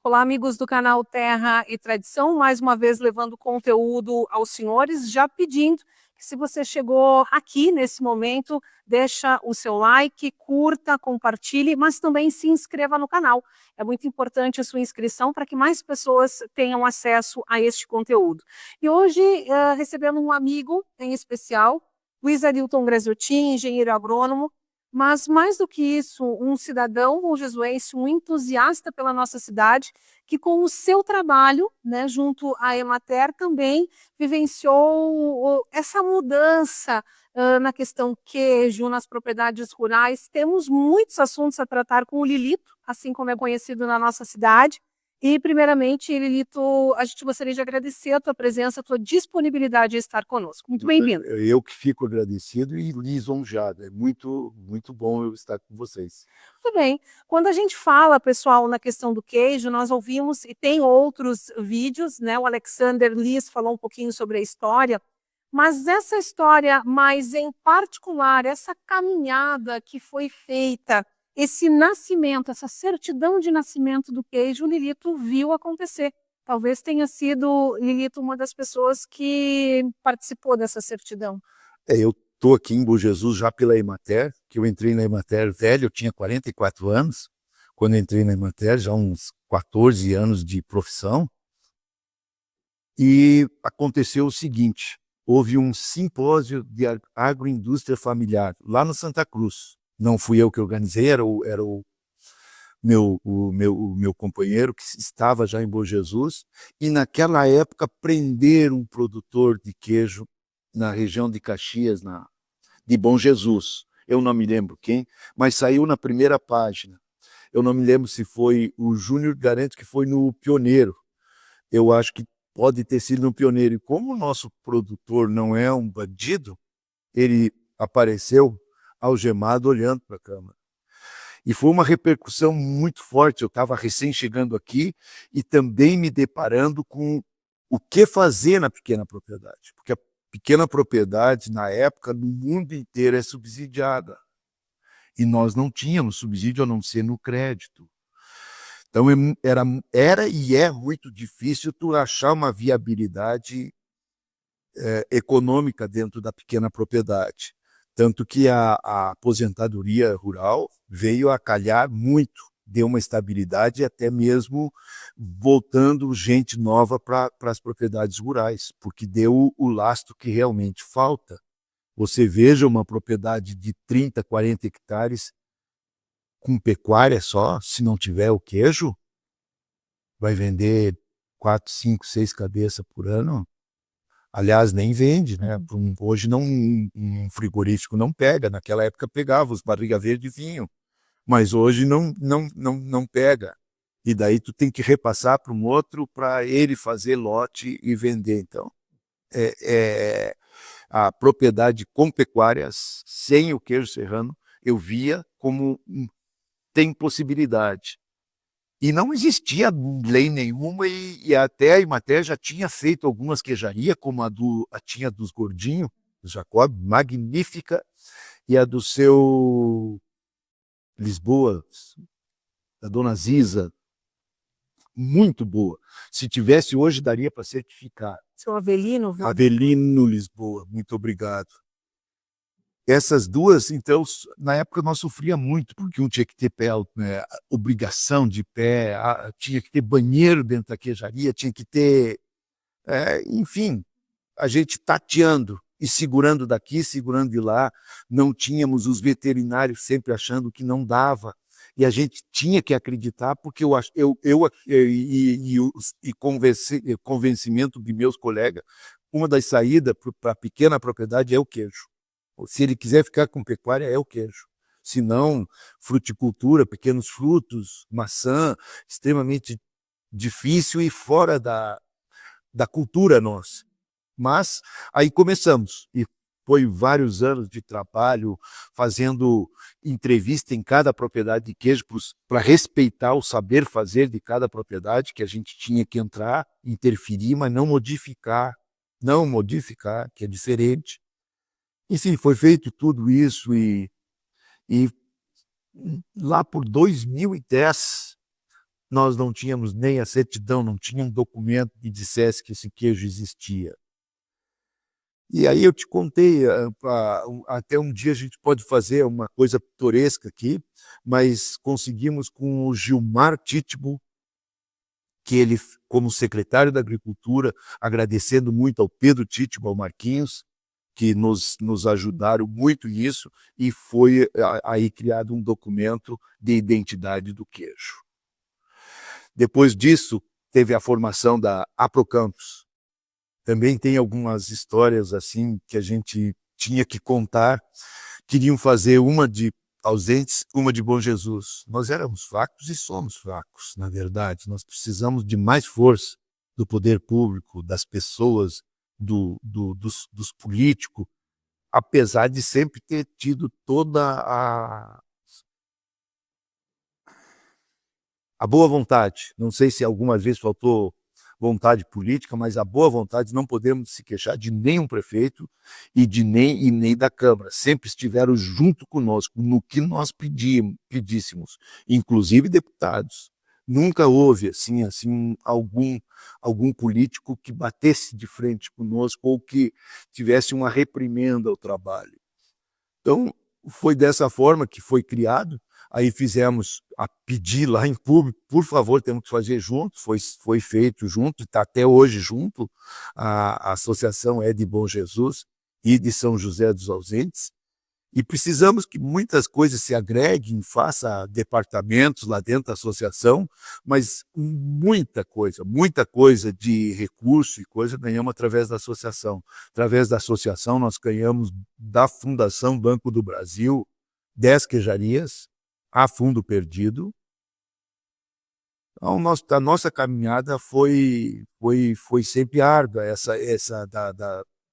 Olá, amigos do canal Terra e Tradição, mais uma vez levando conteúdo aos senhores, já pedindo que se você chegou aqui nesse momento, deixa o seu like, curta, compartilhe, mas também se inscreva no canal. É muito importante a sua inscrição para que mais pessoas tenham acesso a este conteúdo. E hoje, recebendo um amigo em especial, Luiz Arilton Graziotin, engenheiro agrônomo, mas, mais do que isso, um cidadão montjesuense, um entusiasta pela nossa cidade, que com o seu trabalho, né, junto à Emater, também vivenciou essa mudança na questão queijo, nas propriedades rurais. Temos muitos assuntos a tratar com o Lilito, assim como é conhecido na nossa cidade. E, primeiramente, Lilito, a gente gostaria de agradecer a tua presença, a tua disponibilidade de estar conosco. Muito bem-vindo. Eu que fico agradecido e lisonjeado. É muito, muito bom eu estar com vocês. Tudo bem. Quando a gente fala, pessoal, na questão do queijo, nós ouvimos, e tem outros vídeos, né? O Alexander Liss falou um pouquinho sobre a história, mas essa história, mais em particular, essa caminhada que foi feita, esse nascimento, essa certidão de nascimento do queijo, o Lilito viu acontecer. Talvez tenha sido, Lilito, uma das pessoas que participou dessa certidão. Eu estou aqui em Bom Jesus já pela Emater, que eu entrei na Emater velho, eu tinha 44 anos, quando entrei na Emater, já uns 14 anos de profissão, e aconteceu o seguinte, houve um simpósio de agroindústria familiar, lá no Santa Cruz. Não fui eu que organizei, era o meu companheiro, que estava já em Bom Jesus, e naquela época prenderam um produtor de queijo na região de Caxias, de Bom Jesus. Eu não me lembro quem, mas saiu na primeira página. Eu não me lembro se foi o Júnior, garanto que foi no Pioneiro. Eu acho que pode ter sido no Pioneiro. E como o nosso produtor não é um bandido, ele apareceu algemado olhando para a câmera. E foi uma repercussão muito forte. Eu estava recém chegando aqui e também me deparando com o que fazer na pequena propriedade. Porque a pequena propriedade, na época, no mundo inteiro é subsidiada. E nós não tínhamos subsídio a não ser no crédito. Então era e é muito difícil tu achar uma viabilidade econômica dentro da pequena propriedade. Tanto que a aposentadoria rural veio a calhar muito, deu uma estabilidade e até mesmo voltando gente nova para as propriedades rurais, porque deu o lastro que realmente falta. Você veja uma propriedade de 30, 40 hectares com pecuária só, se não tiver o queijo, vai vender 4, 5, 6 cabeças por ano. Aliás, nem vende, né? Hoje não, um frigorífico não pega. Naquela época pegava, os barriga verde vinham, mas hoje não pega. E daí tu tem que repassar para um outro para ele fazer lote e vender. Então, a propriedade com pecuárias, sem o queijo serrano, eu via como tem possibilidade. E não existia lei nenhuma e até a Emater já tinha feito algumas queijarias, como tinha dos Gordinhos, do Jacob, magnífica, e a do seu Lisboa, da Dona Ziza, muito boa. Se tivesse hoje, daria para certificar. Seu Avelino, viu? Avelino Lisboa, muito obrigado. Essas duas, então, na época nós sofria muito, porque um tinha que ter pé, né, obrigação de pé, tinha que ter banheiro dentro da queijaria, tinha que ter, enfim, a gente tateando e segurando daqui, segurando de lá, não tínhamos os veterinários sempre achando que não dava, e a gente tinha que acreditar, porque convencimento de meus colegas, uma das saídas para a pequena propriedade é o queijo. Se ele quiser ficar com pecuária, é o queijo. Se não, fruticultura, pequenos frutos, maçã, extremamente difícil e fora da cultura nossa. Mas aí começamos, e foi vários anos de trabalho, fazendo entrevista em cada propriedade de queijo para respeitar o saber fazer de cada propriedade, que a gente tinha que entrar, interferir, mas não modificar, que é diferente. Enfim, foi feito tudo isso e lá por 2010 nós não tínhamos nem a certidão, não tinha um documento que dissesse que esse queijo existia. E aí eu te contei, até um dia a gente pode fazer uma coisa pitoresca aqui, mas conseguimos com o Gilmar Titbo, que ele, como secretário da Agricultura, agradecendo muito ao Pedro Titbo, ao Marquinhos, que nos ajudaram muito nisso, e foi aí criado um documento de identidade do queijo. Depois disso, teve a formação da Aprocampus. Também tem algumas histórias assim que a gente tinha que contar. Queriam fazer uma de Ausentes, uma de Bom Jesus. Nós éramos fracos e somos fracos, na verdade. Nós precisamos de mais força do poder público, das pessoas, dos políticos, apesar de sempre ter tido toda a boa vontade. Não sei se alguma vez faltou vontade política, mas a boa vontade, não podemos se queixar de nenhum prefeito e nem da Câmara. Sempre estiveram junto conosco no que nós pedíssemos, inclusive deputados. Nunca houve assim algum político que batesse de frente conosco ou que tivesse uma reprimenda ao trabalho. Então, foi dessa forma que foi criado. Aí fizemos a pedir lá em público, por favor, temos que fazer junto, foi feito junto, está até hoje junto, a associação é de Bom Jesus e de São José dos Ausentes, e precisamos que muitas coisas se agreguem, faça departamentos lá dentro da associação, mas muita coisa de recurso e coisa ganhamos através da associação. Através da associação nós ganhamos da Fundação Banco do Brasil 10 queijarias, a fundo perdido. Então, a nossa caminhada foi sempre árdua,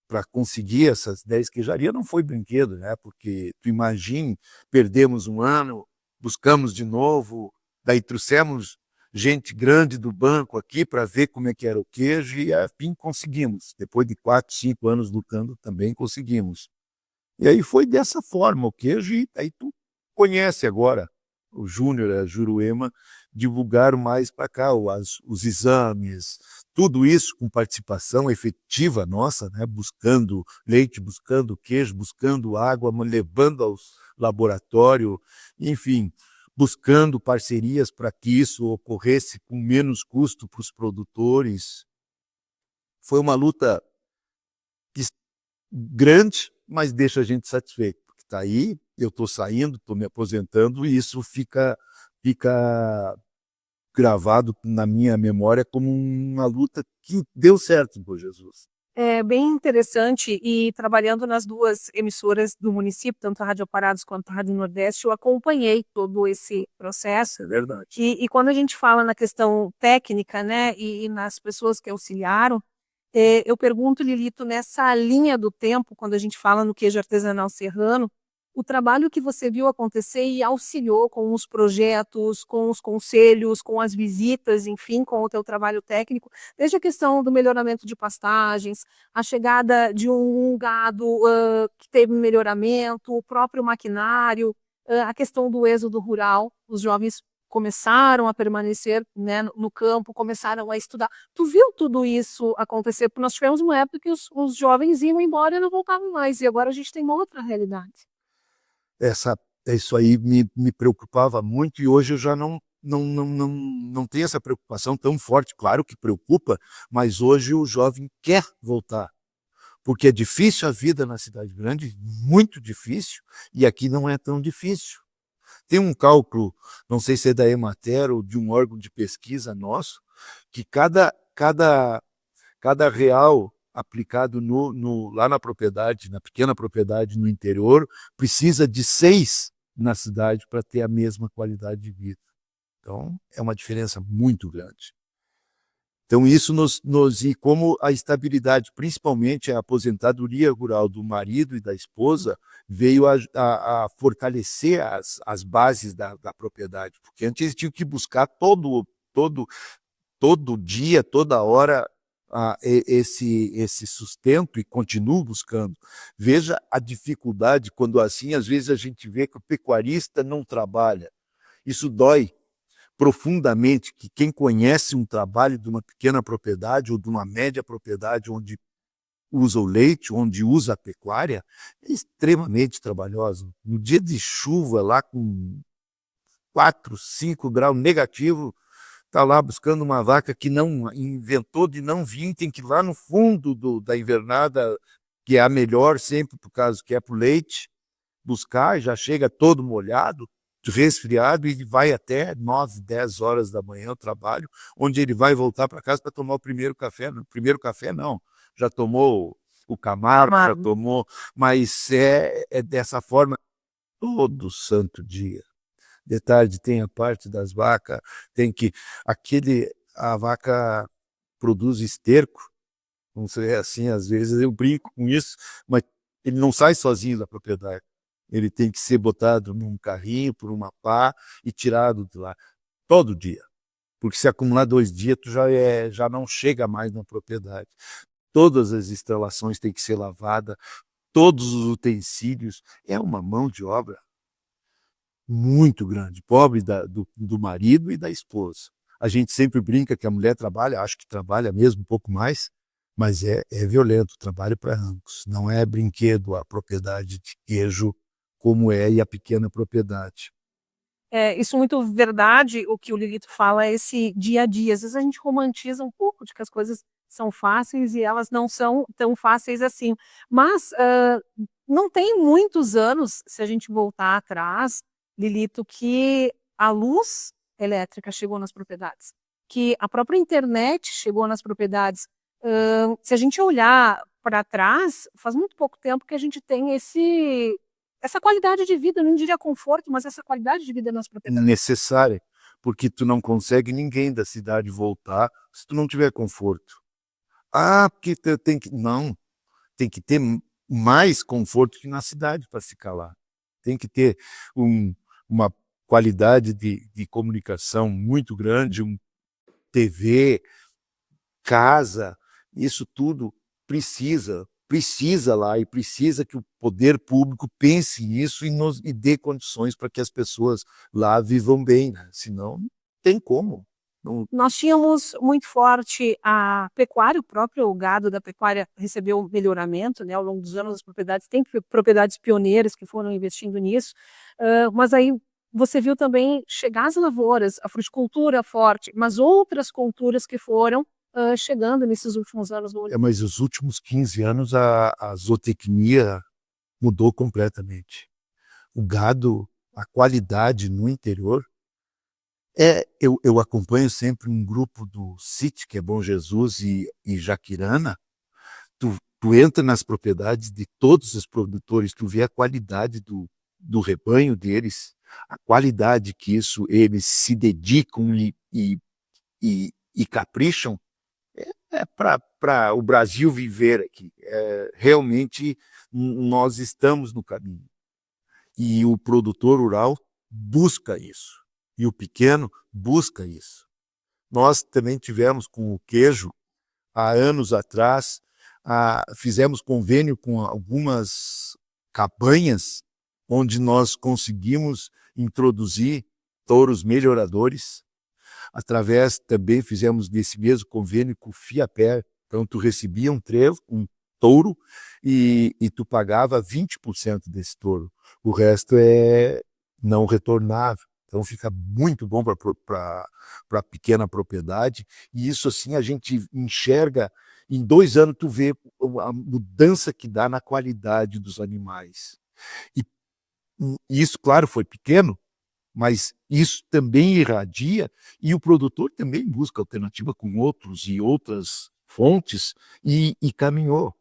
para conseguir essas 10 queijarias não foi brinquedo, né? Porque tu imagine, perdemos um ano, buscamos de novo, daí trouxemos gente grande do banco aqui para ver como é que era o queijo e, enfim, conseguimos. Depois de 4, 5 anos lutando, também conseguimos. E aí foi dessa forma o queijo, e aí tu conhece agora o Júnior, a Juruema, divulgaram mais para cá os exames, tudo isso com participação efetiva nossa, né? Buscando leite, buscando queijo, buscando água, levando aos laboratórios, enfim, buscando parcerias para que isso ocorresse com menos custo para os produtores. Foi uma luta grande, mas deixa a gente satisfeito, porque está aí, eu estou saindo, estou me aposentando, e isso fica gravado na minha memória como uma luta que deu certo, por Jesus. É bem interessante, e trabalhando nas duas emissoras do município, tanto a Rádio Parados quanto a Rádio Nordeste, eu acompanhei todo esse processo. É verdade. E quando a gente fala na questão técnica, né, e nas pessoas que auxiliaram, eu pergunto, Lilito, nessa linha do tempo, quando a gente fala no queijo artesanal serrano, o trabalho que você viu acontecer e auxiliou com os projetos, com os conselhos, com as visitas, enfim, com o teu trabalho técnico, desde a questão do melhoramento de pastagens, a chegada de um gado que teve melhoramento, o próprio maquinário, a questão do êxodo rural, os jovens começaram a permanecer, né, no campo, começaram a estudar. Tu viu tudo isso acontecer? Porque nós tivemos uma época que os jovens iam embora e não voltavam mais, e agora a gente tem uma outra realidade. Isso aí me preocupava muito, e hoje eu já não tenho essa preocupação tão forte. Claro que preocupa, mas hoje o jovem quer voltar, porque é difícil a vida na cidade grande, muito difícil, e aqui não é tão difícil. Tem um cálculo, não sei se é da Emater ou de um órgão de pesquisa nosso, que cada real aplicado lá na propriedade, na pequena propriedade no interior, precisa de 6 na cidade para ter a mesma qualidade de vida. Então, é uma diferença muito grande. Então, isso e como a estabilidade, principalmente a aposentadoria rural do marido e da esposa, veio a fortalecer as bases da propriedade, porque antes eles tinham que buscar todo dia, toda hora, esse sustento, e continuo buscando. Veja a dificuldade quando, assim, às vezes a gente vê que o pecuarista não trabalha. Isso dói, profundamente que quem conhece um trabalho de uma pequena propriedade ou de uma média propriedade onde usa o leite, onde usa a pecuária, é extremamente trabalhoso. No dia de chuva, lá com 4, 5 graus negativo, está lá buscando uma vaca que não inventou de não vir, tem que ir lá no fundo da invernada, que é a melhor sempre, por causa que é para o leite, buscar, já chega todo molhado, resfriado, e vai até 9, 10 horas da manhã o trabalho, onde ele vai voltar para casa para tomar o primeiro café. O primeiro café não, já tomou o Camargo, já tomou, mas é dessa forma todo santo dia. De tarde tem a parte das vacas, tem que a vaca produz esterco, não sei, assim, às vezes eu brinco com isso, mas ele não sai sozinho da propriedade. Ele tem que ser botado num carrinho, por uma pá, e tirado de lá todo dia. Porque se acumular 2 dias, tu já não chega mais na propriedade. Todas as instalações têm que ser lavadas, todos os utensílios. É uma mão de obra muito grande, pobre do marido e da esposa. A gente sempre brinca que a mulher trabalha, acho que trabalha mesmo um pouco mais, mas é violento o trabalho para ambos. Não é brinquedo a propriedade de queijo como é e a pequena propriedade. Isso é muito verdade, o que o Lilito fala, é esse dia a dia. Às vezes a gente romantiza um pouco de que as coisas são fáceis e elas não são tão fáceis assim. Mas não tem muitos anos, se a gente voltar atrás, Lilito, que a luz elétrica chegou nas propriedades, que a própria internet chegou nas propriedades. Se a gente olhar para trás, faz muito pouco tempo que a gente tem essa qualidade de vida, não diria conforto, mas essa qualidade de vida nas propriedades. Necessária, porque tu não consegue ninguém da cidade voltar se tu não tiver conforto. Ah, porque tem que... Não, tem que ter mais conforto que na cidade para se calar. Tem que ter uma qualidade de comunicação muito grande, TV, casa, isso tudo precisa lá, e precisa que o poder público pense nisso e dê condições para que as pessoas lá vivam bem, né? Senão não tem como. Não... Nós tínhamos muito forte a pecuária, o próprio gado da pecuária recebeu melhoramento, né, ao longo dos anos. As propriedades têm propriedades pioneiras que foram investindo nisso, mas aí você viu também chegar as lavouras, a fruticultura forte, mas outras culturas que foram chegando nesses últimos anos. Mas os últimos 15 anos a zootecnia mudou completamente. O gado, a qualidade no interior, eu acompanho sempre um grupo do CIT, que é Bom Jesus e Jaquirana. Tu entra nas propriedades de todos os produtores, tu vê a qualidade do rebanho deles, a qualidade que isso eles se dedicam e capricham, para o Brasil viver aqui. Realmente nós estamos no caminho. E o produtor rural busca isso. E o pequeno busca isso. Nós também tivemos com o queijo, há anos atrás, fizemos convênio com algumas cabanhas, onde nós conseguimos introduzir touros melhoradores. Através também fizemos desse mesmo convênio com o Fiapé. Então tu recebia um trevo, um touro, e tu pagava 20% desse touro. O resto é não retornável. Então fica muito bom para a pequena propriedade. E isso assim a gente enxerga, em 2 anos tu vê a mudança que dá na qualidade dos animais. E isso, claro, foi pequeno, mas isso também irradia, e o produtor também busca alternativa com outros e outras fontes, e caminhou.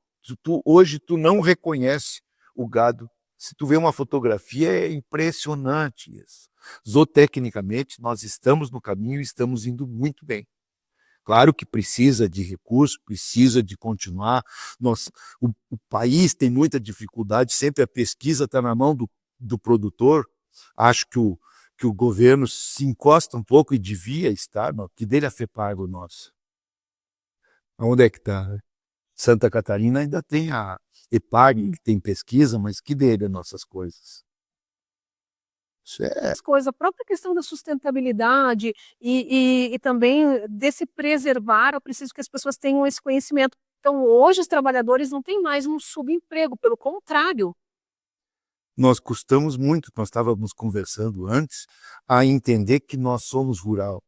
Hoje tu não reconhece o gado. Se tu vê uma fotografia, é impressionante isso. Zootecnicamente, nós estamos no caminho e estamos indo muito bem. Claro que precisa de recursos, precisa de continuar. O país tem muita dificuldade, sempre a pesquisa está na mão do produtor. Acho que o governo se encosta um pouco e devia estar, não, que dele a FEPAGO nossa. Onde é que está? Santa Catarina ainda tem a EPAG, que tem pesquisa, mas que dele as nossas coisas? Isso é Coisa, a própria questão da sustentabilidade e também desse preservar, eu preciso que as pessoas tenham esse conhecimento. Então, hoje, os trabalhadores não têm mais um subemprego, pelo contrário. nós custamos muito, nós estávamos conversando antes, a entender que nós somos rural.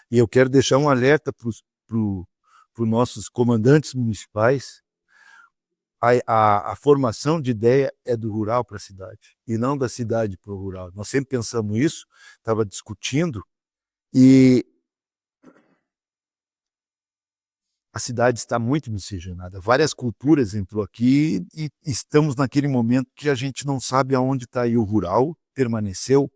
E eu quero deixar um alerta para os nossos comandantes municipais. A formação de ideia é do rural para a cidade, e não da cidade para o rural. Nós sempre pensamos isso, estava discutindo, e a cidade está muito miscigenada. Várias culturas entrou aqui e estamos naquele momento que a gente não sabe aonde está. E o rural permaneceu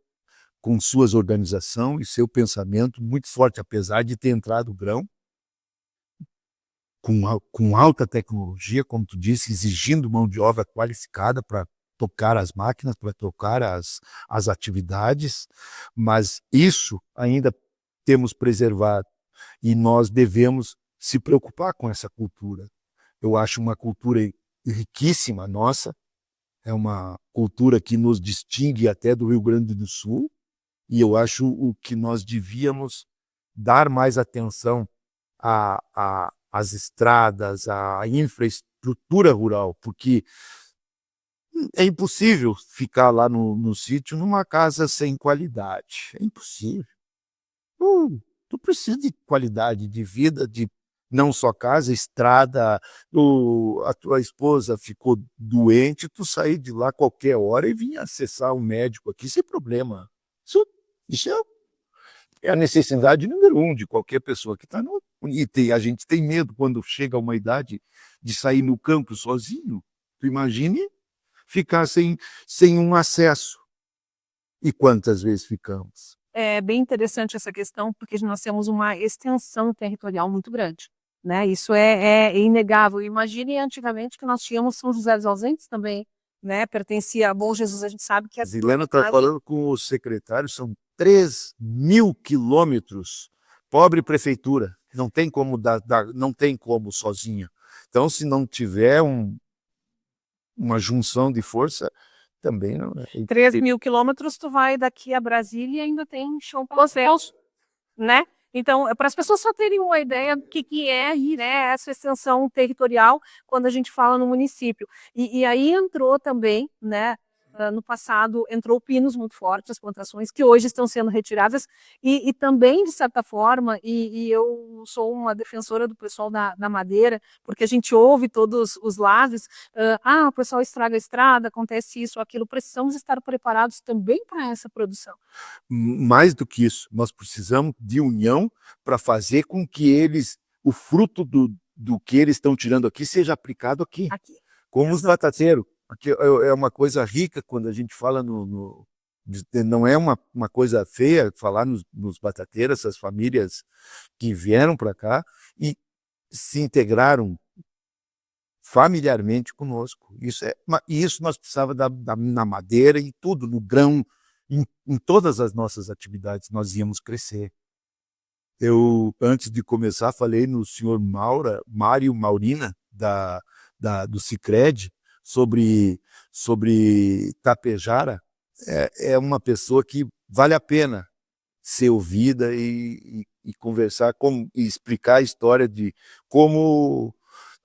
com suas organizações e seu pensamento muito forte, apesar de ter entrado o grão, com alta tecnologia, como tu disse, exigindo mão de obra qualificada para tocar as máquinas, para tocar as atividades, mas isso ainda temos preservado e nós devemos se preocupar com essa cultura. Eu acho uma cultura riquíssima nossa, é uma cultura que nos distingue até do Rio Grande do Sul, e eu acho o que nós devíamos dar mais atenção às estradas, à infraestrutura rural, porque é impossível ficar lá no sítio numa casa sem qualidade. É impossível. Tu precisa de qualidade de vida, de não só casa, estrada, a tua esposa ficou doente, tu sair de lá qualquer hora e vir acessar um médico aqui sem problema. Isso é a necessidade número 1 de qualquer pessoa que está no... E a gente tem medo quando chega a uma idade de sair no campo sozinho. Tu imagine ficar sem um acesso. E quantas vezes ficamos? É bem interessante essa questão, porque nós temos uma extensão territorial muito grande, né? Isso é inegável. Imagine antigamente que nós tínhamos São José dos Ausentes também, né? Pertencia a Bom Jesus, a gente sabe que... A Zilena está falando com o secretário, são 3.000 quilômetros. Pobre prefeitura, não tem como não tem como sozinha. Então, se não tiver uma junção de força, também não é. 3.000 quilômetros, tu vai daqui a Brasília e ainda tem chão pelos céus, né? Então, para as pessoas só terem uma ideia do que é né, essa extensão territorial quando a gente fala no município. E aí entrou também, né, no passado, entrou pinos muito fortes, as plantações que hoje estão sendo retiradas, e também, de certa forma, e eu sou uma defensora do pessoal da madeira, porque a gente ouve todos os lados, o pessoal estraga a estrada, acontece isso, aquilo, precisamos estar preparados também para essa produção. Mais do que isso, nós precisamos de união para fazer com que o fruto do que eles estão tirando aqui seja aplicado aqui. Como os batateiros. Aqui é uma coisa rica quando a gente fala não é uma coisa feia falar nos batateiros, essas famílias que vieram para cá e se integraram familiarmente conosco. Isso nós precisávamos na madeira e tudo, no grão, em todas as nossas atividades nós íamos crescer. Eu, antes de começar, falei no senhor Mário Maurina, do Sicredi, sobre Tapejara. É uma pessoa que vale a pena ser ouvida e conversar, e explicar a história de como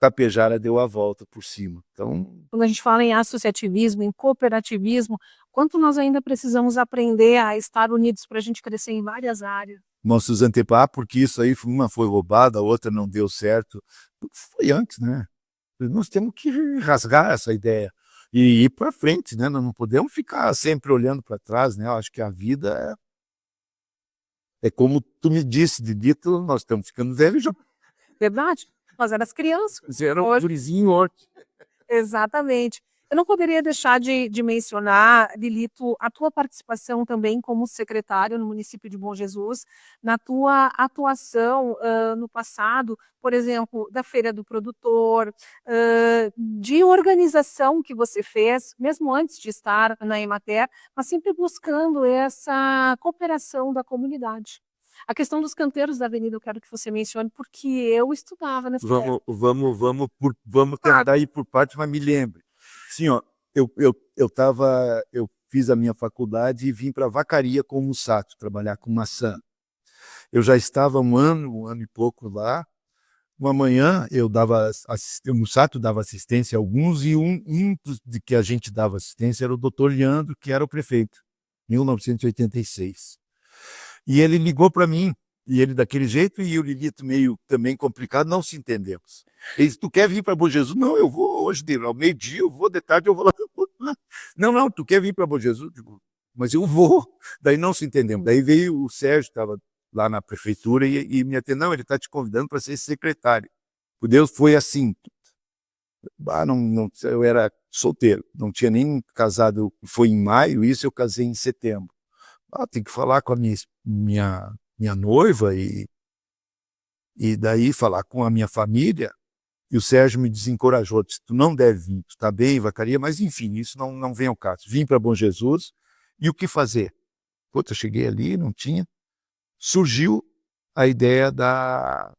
Tapejara deu a volta por cima. Então, quando a gente fala em associativismo, em cooperativismo, quanto nós ainda precisamos aprender a estar unidos para a gente crescer em várias áreas. Nossos antepassados, porque isso aí, uma foi roubada, a outra não deu certo. Foi antes, né? Nós temos que rasgar essa ideia e ir para frente, né? Nós não podemos ficar sempre olhando para trás, né? Eu acho que a vida é como tu me disse, Didito, nós estamos ficando velhos já. Verdade? Nós éramos crianças. Você era um gurizinho hoje. Exatamente. Eu não poderia deixar de mencionar, Lilito, a tua participação também como secretário no município de Bom Jesus, na tua atuação no passado, por exemplo, da Feira do Produtor, de organização que você fez, mesmo antes de estar na Emater, mas sempre buscando essa cooperação da comunidade. A questão dos canteiros da avenida eu quero que você mencione, porque eu estudava nessa época. Vamos tentar ir por parte, mas me lembre. Sim, ó, eu fiz a minha faculdade e vim para Vacaria com o Mussato, trabalhar com maçã. Eu já estava um ano e pouco lá. Uma manhã o Mussato dava assistência a alguns e um de que a gente dava assistência era o Dr. Leandro, que era o prefeito, em 1986. E ele ligou para mim, e ele daquele jeito, e o Lilito meio também complicado, não se entendemos. Ele disse, tu quer vir para Bom Jesus? Não, eu vou hoje, ao meio-dia, eu vou, de tarde eu vou lá. Não, tu quer vir para Bom Jesus? Digo, mas eu vou. Daí não se entendemos. Daí veio o Sérgio, estava lá na prefeitura, e me atendeu, não, ele está te convidando para ser secretário. O Deus foi assim. Eu era solteiro, não tinha nem casado, foi em maio, isso eu casei em setembro. Tem que falar com a minha noiva e daí falar com a minha família. E o Sérgio me desencorajou, disse, tu não deve vir, tu está bem, Vacaria, mas enfim, isso não vem ao caso. Vim para Bom Jesus, e o que fazer? Eu cheguei ali, não tinha. Surgiu a ideia da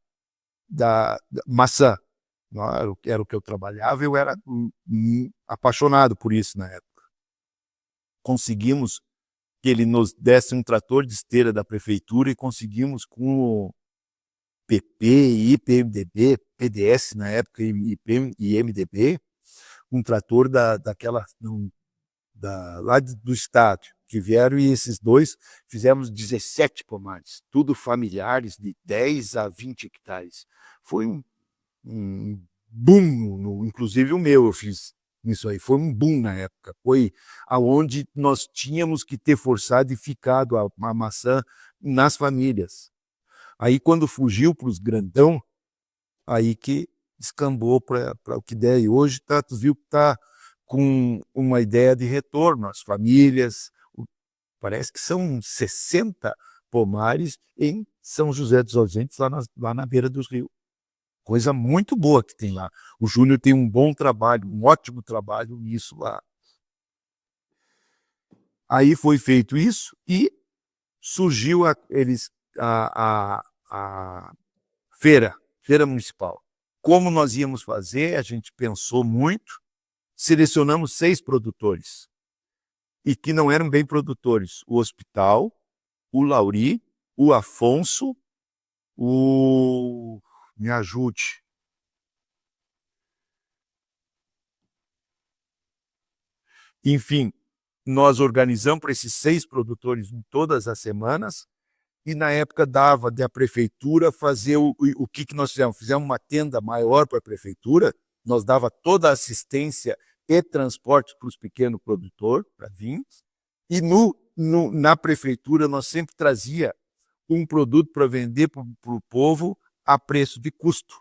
maçã. Era o que eu trabalhava, eu era apaixonado por isso na época. Conseguimos que ele nos desse um trator de esteira da prefeitura e conseguimos com o PP, IPMDB, PDS na época e MDB, um trator lá do estado, que vieram, e esses dois fizemos 17 pomares, tudo familiares de 10 a 20 hectares. Foi um boom, inclusive o meu eu fiz isso aí, foi um boom na época, foi aonde nós tínhamos que ter forçado e ficado a maçã nas famílias. Aí quando fugiu para os grandão, aí que descambou para o que der, e hoje tu viu que está com uma ideia de retorno às famílias, parece que são 60 pomares em São José dos Ausentes, lá na beira dos rios. Coisa muito boa que tem lá. O Júnior tem um bom trabalho, um ótimo trabalho nisso lá. Aí foi feito isso e surgiu a feira municipal. Como nós íamos fazer, a gente pensou muito, selecionamos 6 produtores, e que não eram bem produtores: o Hospital, o Lauri, o Afonso, me ajude. Enfim, nós organizamos para esses 6 produtores em todas as semanas, e na época dava da prefeitura fazer o que nós fizemos? Fizemos uma tenda maior para a prefeitura, nós dava toda a assistência e transporte para os pequenos produtores, para vinhos, e na prefeitura nós sempre trazia um produto para vender para o povo a preço de custo.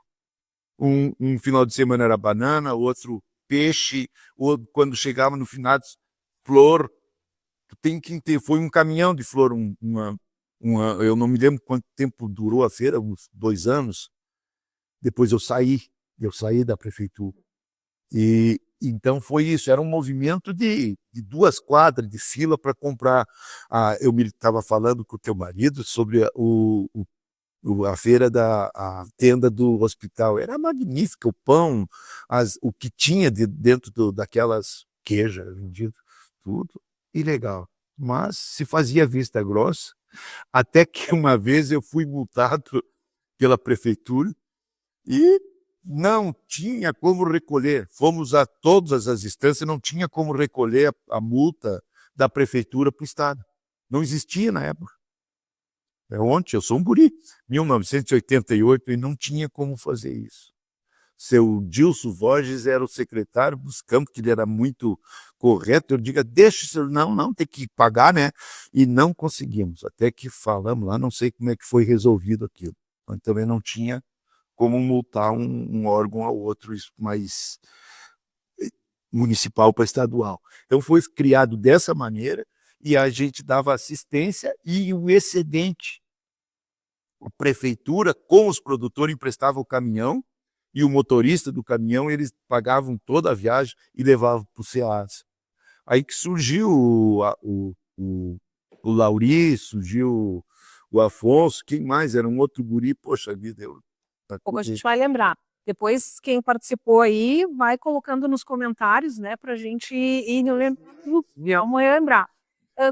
Um final de semana era banana, outro peixe, ou quando chegava no final, flor. Foi um caminhão de flor, eu não me lembro quanto tempo durou a feira, uns 2 anos. Depois eu saí da prefeitura. E então foi isso, era um movimento de 2 quadras de fila para comprar. Eu me estava falando com o teu marido sobre a feira a tenda do hospital. Era magnífica, o pão, o que tinha dentro daquelas queijas vendido, tudo ilegal. Mas se fazia vista grossa, até que uma vez eu fui multado pela prefeitura e não tinha como recolher. Fomos a todas as instâncias, não tinha como recolher a multa da prefeitura para o Estado. Não existia na época. Ontem, eu sou um guri, 1988, e não tinha como fazer isso. Seu Dilson Borges era o secretário dos campos, que ele era muito correto. Eu digo, deixa isso, não, tem que pagar, né? E não conseguimos, até que falamos lá, não sei como é que foi resolvido aquilo. Mas também não tinha como multar um órgão ao outro, mais municipal para estadual. Então foi criado dessa maneira, e a gente dava assistência, e o excedente, a prefeitura com os produtores emprestava o caminhão, e o motorista do caminhão, eles pagavam toda a viagem e levavam para o SEASA. Aí que surgiu o Lauri, surgiu o Afonso, quem mais? Era um outro guri, poxa vida. Como a gente vai lembrar. Depois, quem participou aí, vai colocando nos comentários, né, para a gente ir vamos lembrar.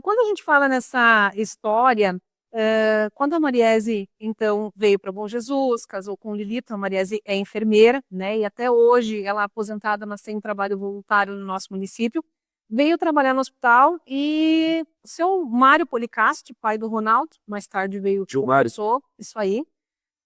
Quando a gente fala nessa história, quando a Mariese, então, veio para Bom Jesus, casou com o Lilito, a Mariese é enfermeira, né, e até hoje ela é aposentada, mas tem trabalho voluntário no nosso município, veio trabalhar no hospital e o seu Mário Policasti, pai do Ronaldo, mais tarde veio, Tio Mário. começou isso aí.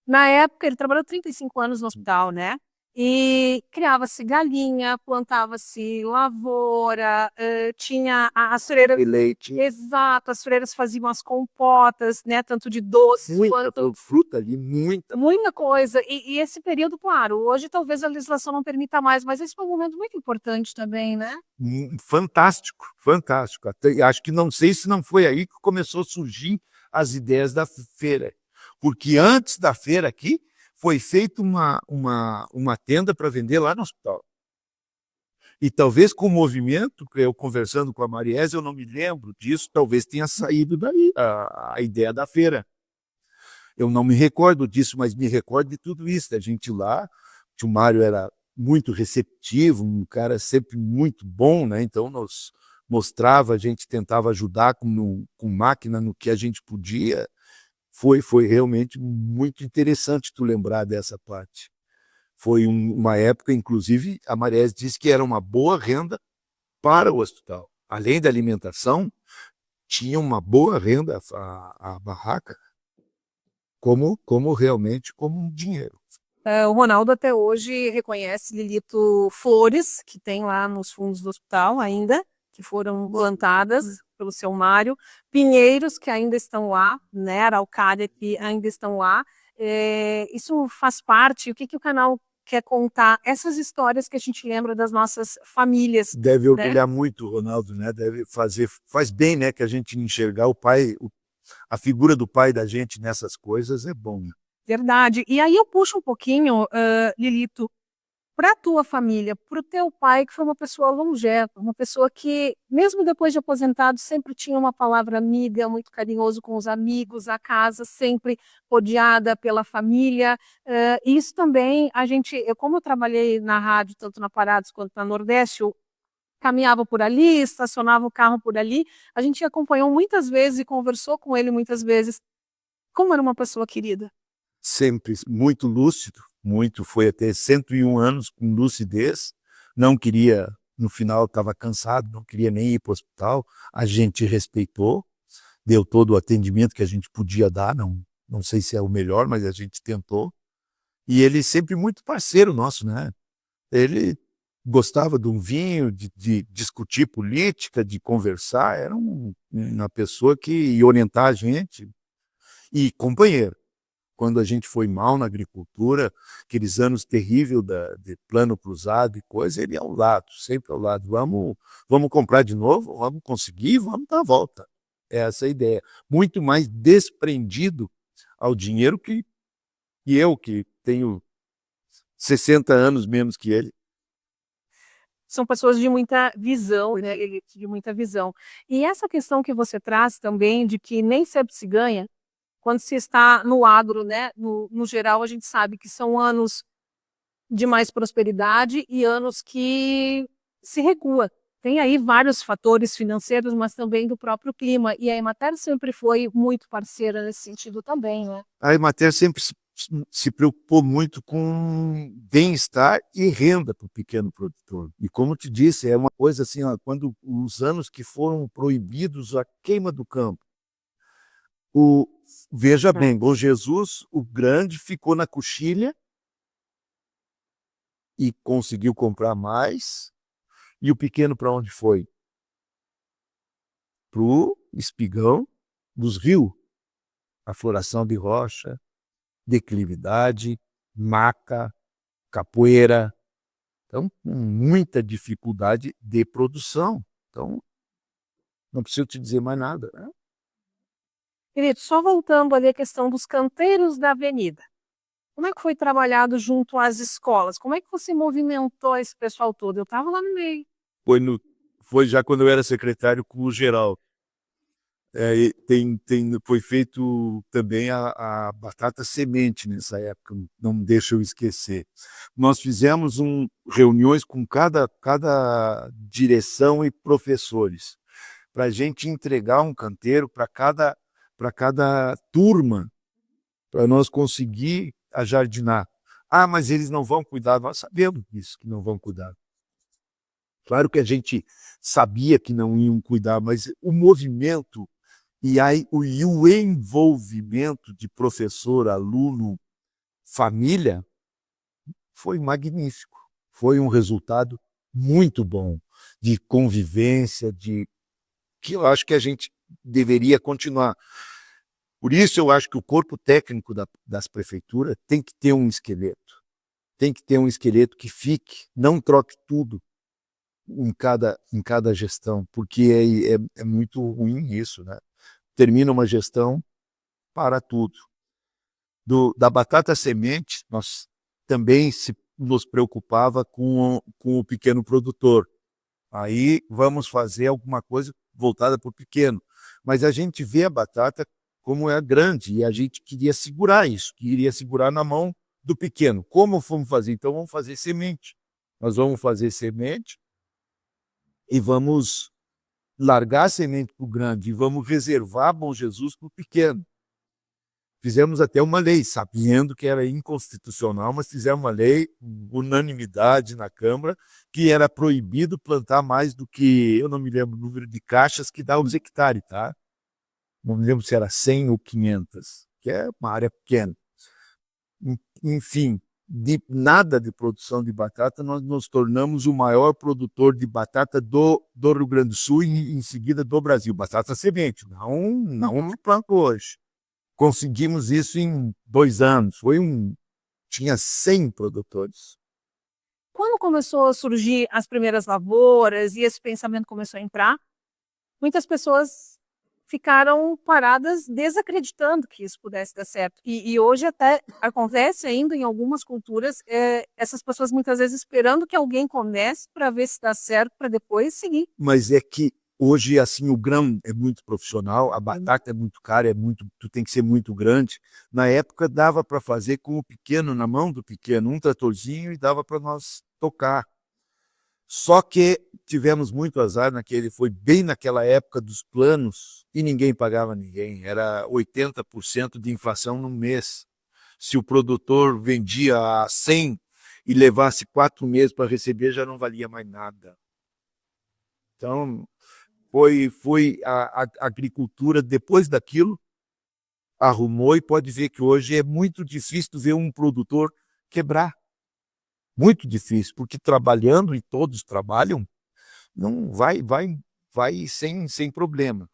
Na época, ele trabalhou 35 anos no hospital, né? E criava-se galinha, plantava-se lavoura, tinha as freiras. E leite. Exato, as freiras faziam as compotas, né? Tanto de doces quanto. Fruta ali, muita. Muita coisa. E esse período, claro, hoje talvez a legislação não permita mais, mas esse foi um momento muito importante também, né? Fantástico, fantástico. Até, acho que não sei se não foi aí que começou a surgir as ideias da feira. Porque antes da feira aqui, foi feita uma tenda para vender lá no hospital. E talvez com o movimento, eu conversando com a Mariese, eu não me lembro disso, talvez tenha saído daí a ideia da feira. Eu não me recordo disso, mas me recordo de tudo isso. A gente lá, o tio Mário era muito receptivo, um cara sempre muito bom, né? Então nos mostrava, a gente tentava ajudar com máquina no que a gente podia. Foi realmente muito interessante tu lembrar dessa parte. Foi uma época, inclusive, a Mariese disse que era uma boa renda para o hospital. Além da alimentação, tinha uma boa renda a barraca, realmente como um dinheiro. O Ronaldo até hoje reconhece Lilito flores, que tem lá nos fundos do hospital ainda, que foram plantadas pelo seu Mário, pinheiros que ainda estão lá, né, araucária que ainda estão lá. Isso faz parte, o que o canal quer contar? Essas histórias que a gente lembra das nossas famílias. Deve orgulhar muito o Ronaldo, né? Deve faz bem, né, que a gente enxergar o pai, a figura do pai da gente nessas coisas é bom. Verdade. E aí eu puxo um pouquinho, Lilito, para a tua família, para o teu pai, que foi uma pessoa longeva, uma pessoa que, mesmo depois de aposentado, sempre tinha uma palavra amiga, muito carinhoso com os amigos, a casa sempre rodeada pela família. Isso também, como eu trabalhei na rádio, tanto na Parados quanto na Nordeste, eu caminhava por ali, estacionava o carro por ali, a gente acompanhou muitas vezes e conversou com ele muitas vezes. Como era uma pessoa querida? Sempre muito lúcido, foi até 101 anos com lucidez, não queria, no final estava cansado, não queria nem ir para o hospital, a gente respeitou, deu todo o atendimento que a gente podia dar, não sei se é o melhor, mas a gente tentou, e ele sempre muito parceiro nosso, né? Ele gostava de um vinho, de discutir política, de conversar, era uma pessoa que ia orientar a gente, e companheiro. Quando a gente foi mal na agricultura, aqueles anos terríveis de plano cruzado e coisa, ele ao lado, sempre ao lado. Vamos comprar de novo, vamos conseguir, vamos dar a volta. É essa a ideia. Muito mais desprendido ao dinheiro que eu, que tenho 60 anos menos que ele. São pessoas de muita visão, né? De muita visão. E essa questão que você traz também de que nem sempre se ganha, quando se está no agro, né? No geral, a gente sabe que são anos de mais prosperidade e anos que se recua. Tem aí vários fatores financeiros, mas também do próprio clima. E a Emater sempre foi muito parceira nesse sentido também, né? A Emater sempre se preocupou muito com bem-estar e renda para o pequeno produtor. E como te disse, é uma coisa assim, ó, quando os anos que foram proibidos a queima do campo, veja bem, Bom Jesus, o grande, ficou na coxilha e conseguiu comprar mais. E o pequeno para onde foi? Para o espigão dos rios. A floração de rocha, declividade, maca, capoeira. Então, muita dificuldade de produção. Então, não preciso te dizer mais nada, né? Querido, só voltando ali a questão dos canteiros da avenida. Como é que foi trabalhado junto às escolas? Como é que você movimentou esse pessoal todo? Eu estava lá no meio. Foi já quando eu era secretário com o Geraldo. Foi feito também a batata semente nessa época, não deixa eu esquecer. Nós fizemos reuniões com cada direção e professores, para a gente entregar um canteiro para cada turma, para nós conseguir ajardinar. Ah, mas eles não vão cuidar. Nós sabemos disso, que não vão cuidar. Claro que a gente sabia que não iam cuidar, mas o movimento e o envolvimento de professor, aluno, família foi magnífico. Foi um resultado muito bom de convivência, que eu acho que a gente deveria continuar. Por isso eu acho que o corpo técnico das prefeituras tem que ter um esqueleto. Tem que ter um esqueleto que fique, não troque tudo em cada gestão, porque é muito ruim isso, né? Termina uma gestão, para tudo. Da batata semente, nós também nos preocupava com o pequeno produtor. Aí vamos fazer alguma coisa voltada para o pequeno. Mas a gente vê a batata como é grande e a gente queria segurar isso, queria segurar na mão do pequeno. Como vamos fazer? Então vamos fazer semente. Nós vamos fazer semente e vamos largar a semente para o grande e vamos reservar Bom Jesus para o pequeno. Fizemos até uma lei, sabendo que era inconstitucional, mas fizemos uma lei, unanimidade na Câmara, que era proibido plantar mais do que, eu não me lembro o número de caixas que dá os hectares, tá? Não me lembro se era 100 ou 500, que é uma área pequena. Enfim, nada de produção de batata, nós nos tornamos o maior produtor de batata do Rio Grande do Sul e em seguida do Brasil. Batata semente, não no planto hoje. Conseguimos isso em 2 anos. Tinha 100 produtores. Quando começou a surgir as primeiras lavouras e esse pensamento começou a entrar, muitas pessoas ficaram paradas desacreditando que isso pudesse dar certo. E hoje até acontece ainda em algumas culturas, essas pessoas muitas vezes esperando que alguém comece para ver se dá certo, para depois seguir. Mas é que hoje, assim, o grão é muito profissional, a batata é muito cara, tu tem que ser muito grande. Na época dava para fazer com o pequeno, na mão do pequeno, um tratorzinho e dava para nós tocar. Só que tivemos muito azar foi bem naquela época dos planos e ninguém pagava ninguém. Era 80% de inflação no mês. Se o produtor vendia a 100 e levasse 4 meses para receber, já não valia mais nada. Então, foi a agricultura, depois daquilo, arrumou, e pode ver que hoje é muito difícil ver um produtor quebrar. Muito difícil, porque trabalhando, e todos trabalham, não vai sem problema.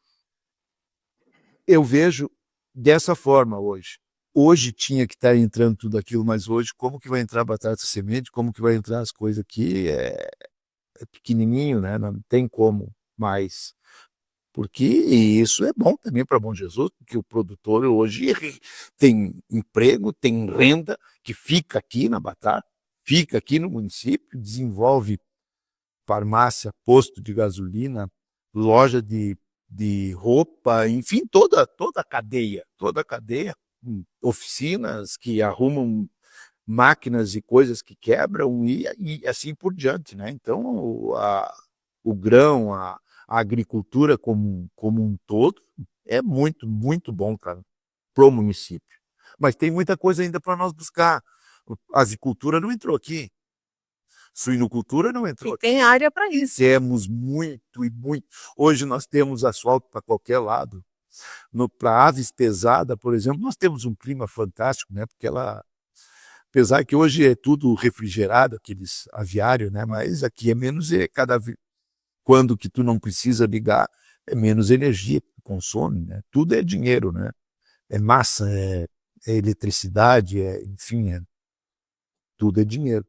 Eu vejo dessa forma hoje. Hoje tinha que estar entrando tudo aquilo, mas hoje como que vai entrar batata semente, como que vai entrar as coisas aqui, é pequenininho, né? Não tem como mais. Porque isso é bom também para Bom Jesus, porque o produtor hoje tem emprego, tem renda, que fica aqui na batata, fica aqui no município, desenvolve farmácia, posto de gasolina, loja de roupa, enfim, toda a cadeia, oficinas que arrumam máquinas e coisas que quebram e assim por diante, né? Então, o grão, a agricultura como um todo é muito, muito bom, cara, para o município. Mas tem muita coisa ainda para nós buscar. A avicultura não entrou aqui. Suinocultura não entrou E aqui. tem área para isso. Temos muito e muito. Hoje nós temos asfalto para qualquer lado. Para aves pesadas, por exemplo, nós temos um clima fantástico, né? Porque apesar que hoje é tudo refrigerado, aqueles aviários, né? Mas aqui é menos, quando que tu não precisa ligar, é menos energia que tu consome, né? Tudo é dinheiro, né? É massa, é eletricidade, enfim, tudo é dinheiro.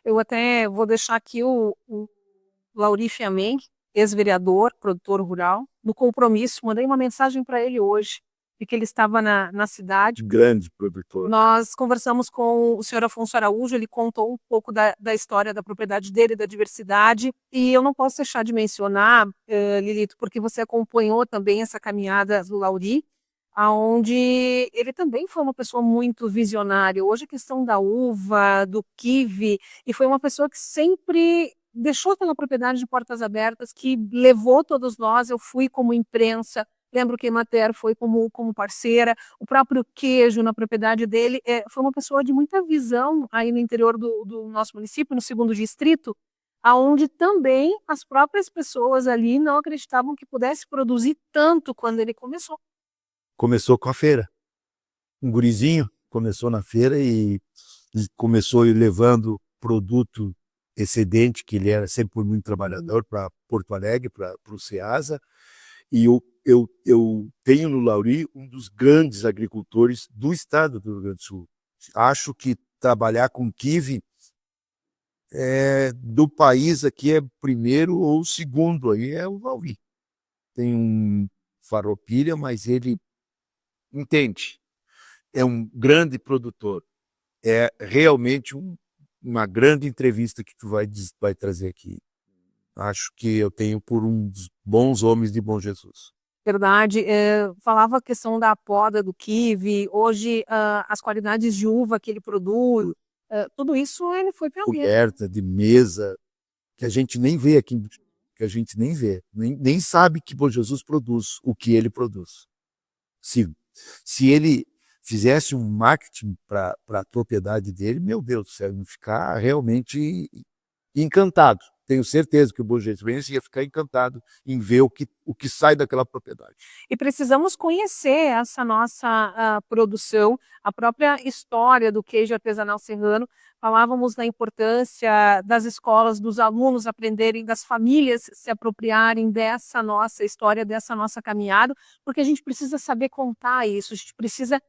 Eu até vou deixar aqui o Lauri Fiameng, ex-vereador, produtor rural, no compromisso. Mandei uma mensagem para ele hoje. de que ele estava na cidade. Grande produtor. Nós conversamos com o senhor Afonso Araújo, ele contou um pouco da história da propriedade dele, da diversidade, e eu não posso deixar de mencionar, Lilito, porque você acompanhou também essa caminhada do Lauri, aonde ele também foi uma pessoa muito visionária. Hoje a questão da uva, do kiwi, e foi uma pessoa que sempre deixou aquela propriedade de portas abertas, que levou todos nós, eu fui como imprensa, lembro que a Emater foi como parceira, o próprio queijo na propriedade dele, foi uma pessoa de muita visão aí no interior do nosso município, no 2º distrito, aonde também as próprias pessoas ali não acreditavam que pudesse produzir tanto quando ele começou. Começou com a feira. Um gurizinho começou na feira e começou levando produto excedente, que ele era sempre muito trabalhador, para Porto Alegre, para o Ceasa. E eu tenho no Lauri um dos grandes agricultores do estado do Rio Grande do Sul. Acho que trabalhar com kiwi do país aqui é primeiro ou segundo, aí é o Lauri. Tem um Farroupilha, mas ele entende. É um grande produtor. É realmente uma grande entrevista que tu vai trazer aqui. Acho que eu tenho por um dos bons homens de Bom Jesus. Verdade, falava a questão da poda do kiwi, hoje as qualidades de uva que ele produz, tudo isso ele foi pioneiro. Coberta de mesa, que a gente nem vê aqui, que a gente nem vê, nem sabe que Bom Jesus produz o que ele produz. Se ele fizesse um marketing para a propriedade dele, meu Deus do céu, ia ficar realmente encantado. Tenho certeza que o Bom Jesus ia ficar encantado em ver o que sai daquela propriedade. E precisamos conhecer essa nossa produção, a própria história do queijo artesanal serrano. Falávamos da importância das escolas, dos alunos aprenderem, das famílias se apropriarem dessa nossa história, dessa nossa caminhada, porque a gente precisa saber contar isso, a gente precisa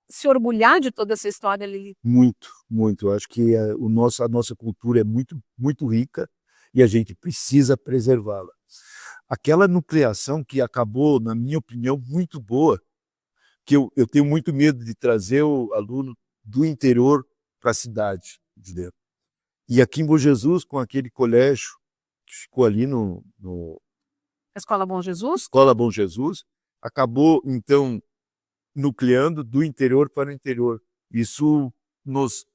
se orgulhar de toda essa história, Lili. Muito, muito. Eu acho que a nossa cultura é muito, muito rica e a gente precisa preservá-la. Aquela nucleação que acabou, na minha opinião, muito boa, que eu tenho muito medo de trazer o aluno do interior para a cidade de dentro. E aqui em Bom Jesus, com aquele colégio que ficou ali no Escola Bom Jesus? Escola Bom Jesus, acabou, então, nucleando do interior para o interior. Isso nos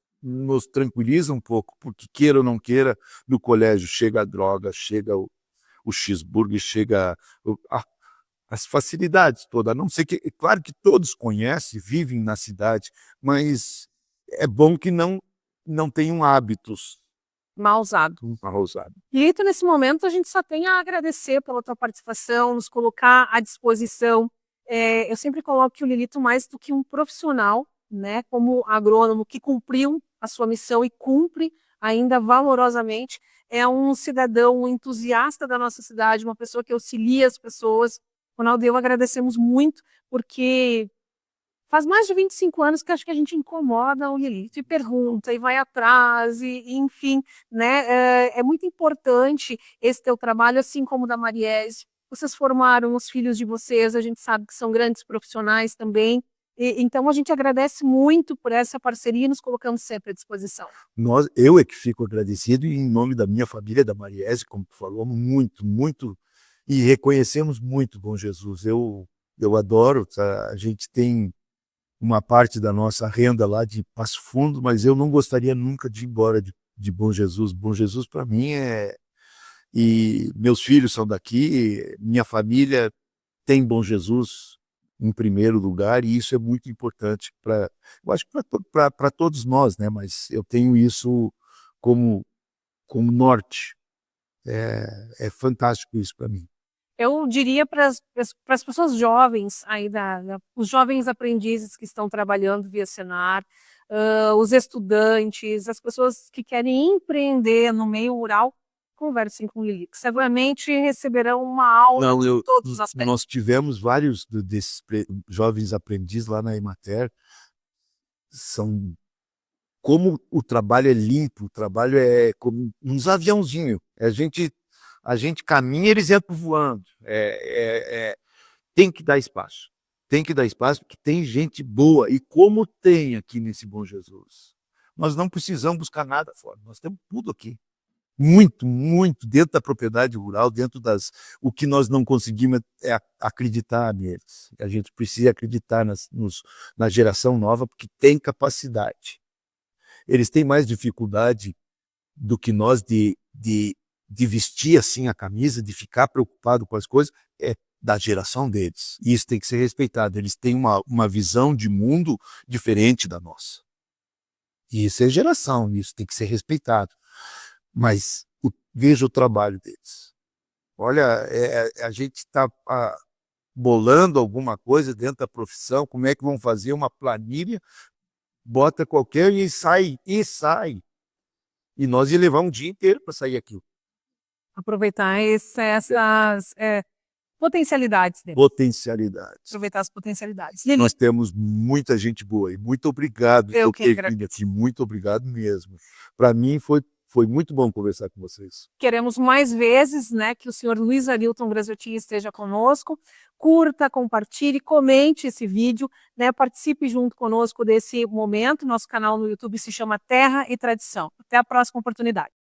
tranquiliza um pouco, porque queira ou não queira, no colégio chega a droga, chega o cheeseburger, chega as facilidades todas. A não ser que, é claro que todos conhecem, vivem na cidade, mas é bom que não tenham hábitos Mal usado. Lito, nesse momento a gente só tem a agradecer pela tua participação, nos colocar à disposição. Eu sempre coloco que o Lilito, mais do que um profissional, né, como agrônomo que cumpriu a sua missão e cumpre ainda valorosamente, é um cidadão, um entusiasta da nossa cidade, uma pessoa que auxilia as pessoas. Ronaldo, eu agradecemos muito, porque faz mais de 25 anos que acho que a gente incomoda o Lilito e pergunta, e vai atrás, e enfim, né? É muito importante esse teu trabalho, assim como o da Mariese. Vocês formaram os filhos de vocês, a gente sabe que são grandes profissionais também. Então a gente agradece muito por essa parceria e nos colocamos sempre à disposição. Eu é que fico agradecido e em nome da minha família, da Mariese, como tu falou, muito, muito, e reconhecemos muito Bom Jesus. Eu adoro, a gente tem uma parte da nossa renda lá de Passo Fundo, mas eu não gostaria nunca de ir embora de Bom Jesus. Bom Jesus para mim e meus filhos são daqui, minha família tem Bom Jesus em primeiro lugar, e isso é muito importante eu acho que para todos nós, né? Mas eu tenho isso como norte. É fantástico isso para mim. Eu diria para as pessoas jovens, os jovens aprendizes que estão trabalhando via Senar, os estudantes, as pessoas que querem empreender no meio rural, conversem com o Lili, que seguramente receberão uma aula de todos os aspectos. Nós tivemos vários desses jovens aprendizes lá na Emater. Como o trabalho é limpo, o trabalho é como uns aviãozinhos. A gente caminha, eles entram voando. Tem que dar espaço. Tem que dar espaço, porque tem gente boa, e como tem aqui nesse Bom Jesus. Nós não precisamos buscar nada fora, nós temos tudo aqui. Muito, muito, dentro da propriedade rural, dentro das... O que nós não conseguimos é acreditar neles. A gente precisa acreditar na geração nova, porque tem capacidade. Eles têm mais dificuldade do que nós de vestir assim a camisa, de ficar preocupado com as coisas, é da geração deles. E isso tem que ser respeitado. Eles têm uma visão de mundo diferente da nossa. E isso é geração, isso tem que ser respeitado. Mas veja o trabalho deles. Olha, a gente está bolando alguma coisa dentro da profissão, como é que vão fazer uma planilha, bota qualquer e sai. E nós ia levar um dia inteiro para sair aquilo. Aproveitar essas potencialidades dele. Potencialidades. Aproveitar as potencialidades. Nós temos muita gente boa e muito obrigado por ter vindo aqui. Muito obrigado mesmo. Para mim foi muito bom conversar com vocês. Queremos mais vezes, né, que o senhor Luiz Arilton Graziotin esteja conosco. Curta, compartilhe, comente esse vídeo, né, participe junto conosco desse momento. Nosso canal no YouTube se chama Terra e Tradição. Até a próxima oportunidade.